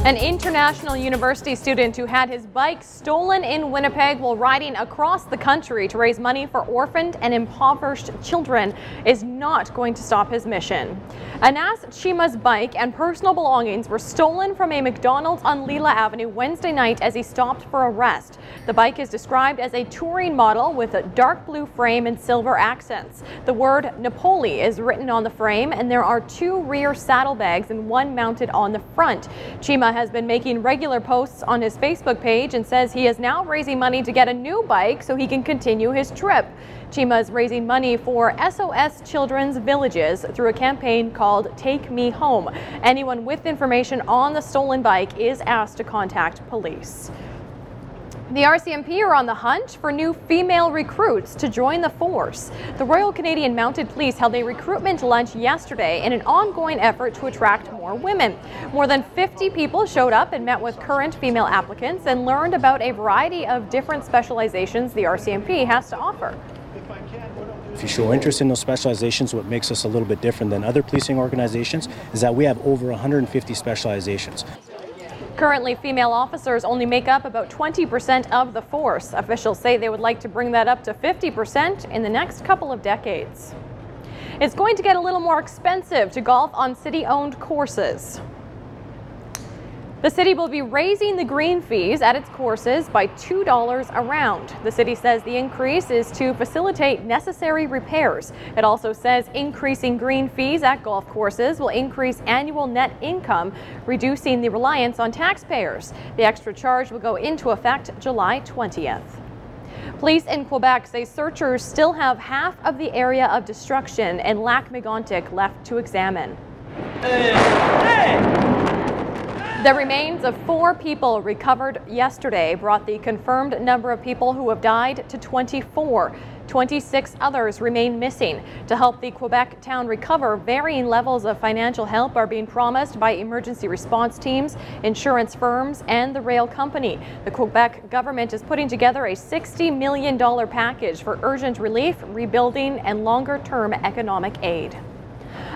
An international university student who had his bike stolen in Winnipeg while riding across the country to raise money for orphaned and impoverished children is not going to stop his mission. Anas Chima's bike and personal belongings were stolen from a McDonald's on Leela Avenue Wednesday night as he stopped for a rest. The bike is described as a touring model with a dark blue frame and silver accents. The word Napoli is written on the frame, and there are 2 rear saddlebags and 1 mounted on the front. Chima has been making regular posts on his Facebook page and says he is now raising money to get a new bike so he can continue his trip. Chima is raising money for SOS Children's Villages through a campaign called Take Me Home. Anyone with information on the stolen bike is asked to contact police. The RCMP are on the hunt for new female recruits to join the force. The Royal Canadian Mounted Police held a recruitment lunch yesterday in an ongoing effort to attract more women. More than 50 people showed up and met with current female applicants and learned about a variety of different specializations the RCMP has to offer. If you show interest in those specializations, what makes us a little bit different than other policing organizations is that we have over 150 specializations. Currently, female officers only make up about 20% of the force. Officials say they would like to bring that up to 50% in the next couple of decades. It's going to get a little more expensive to golf on city-owned courses. The city will be raising the green fees at its courses by $2 a round. The city says the increase is to facilitate necessary repairs. It also says increasing green fees at golf courses will increase annual net income, reducing the reliance on taxpayers. The extra charge will go into effect July 20th. Police in Quebec say searchers still have half of the area of destruction in Lac-Mégantic left to examine. The remains of 4 people recovered yesterday brought the confirmed number of people who have died to 24. 26 others remain missing. To help the Quebec town recover, varying levels of financial help are being promised by emergency response teams, insurance firms, and the rail company. The Quebec government is putting together a $60 million package for urgent relief, rebuilding, and longer-term economic aid.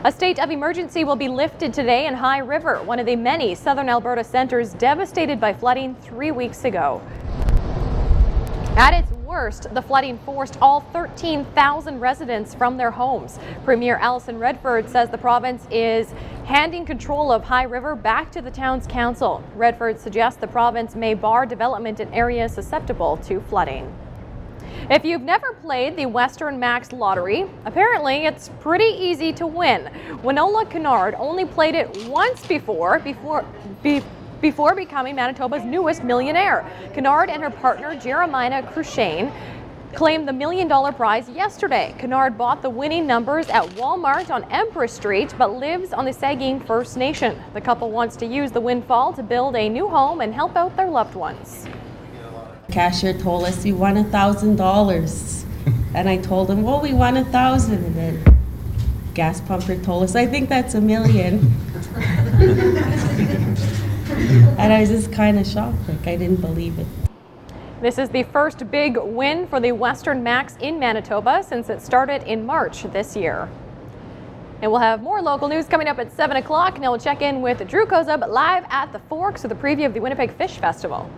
A state of emergency will be lifted today in High River, one of the many southern Alberta centres devastated by flooding 3 weeks ago. At its worst, the flooding forced all 13,000 residents from their homes. Premier Alison Redford says the province is handing control of High River back to the town's council. Redford suggests the province may bar development in areas susceptible to flooding. If you've never played the Western Max Lottery, apparently it's pretty easy to win. Winola Kennard only played it once before becoming Manitoba's newest millionaire. Kennard and her partner Jeremiah Crushane claimed the $1 million prize yesterday. Kennard bought the winning numbers at Walmart on Empress Street but lives on the Saugeen First Nation. The couple wants to use the windfall to build a new home and help out their loved ones. Cashier told us we won $1,000, and I told him, well, we won 1,000, and then gas pumper told us, I think that's $1 million. And I was just kind of shocked, like I didn't believe it. This is the first big win for the Western Max in Manitoba since it started in March this year. And we'll have more local news coming up at 7 o'clock. Now we'll check in with Drew Kozub live at the Forks with a preview of the Winnipeg Fish Festival.